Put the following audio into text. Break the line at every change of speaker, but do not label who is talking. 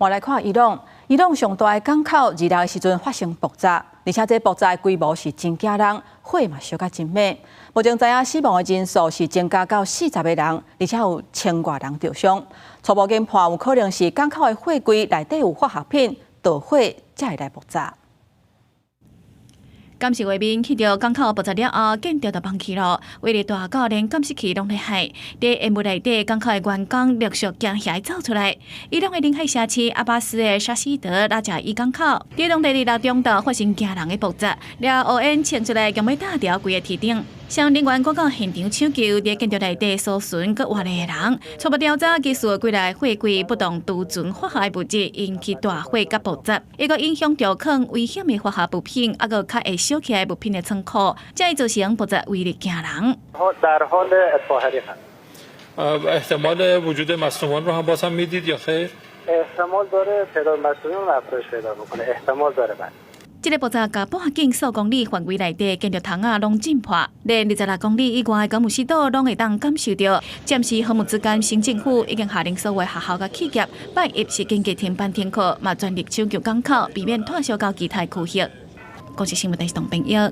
我来看伊朗上大的港口日落的时阵发生爆炸，而且这爆炸的规模是真惊人，火嘛烧甲真猛。目前知影死亡的人数是增加到40个人，而且有1000多人受伤。初步研判有可能是港口的货柜内底有化学品导火才会来爆炸。
监视画面去到港口爆炸了后，建筑就放弃了。为了大到连监视器拢在海，在烟雾内底，港口的员工陆续惊吓走出来。伊朗的临海城市阿巴斯的沙希德拉贾伊港口，在当地日中昼发生惊人的爆炸，了乌烟窜出来，强要打掉规个铁顶。 相人员赶到现场抢救，在建筑内底搜寻搁活的人。初步调查，技术几台货柜不当储存化学物质，引起大火甲爆炸，亦个影响着放危险的化学物品，啊个较会烧起来物品的仓库，才会造成爆炸威力惊人。
احتمال وجود مصدومان رو هم باز هم میدید یا خیر؟
احتمال داره تعداد مصدومین افزایش پیدا بکنه احتمال داره بله
这个爆炸甲半径数公里范围内底建筑窗啊拢震破，连26公里以外的高木斯岛拢会当感受到。暂时，荷姆之间新政府已经下令所有学校甲企业拜一是紧急停班停课，嘛全力抢救港口，避免拖烧到其他区域。国际新闻台是董炳耀。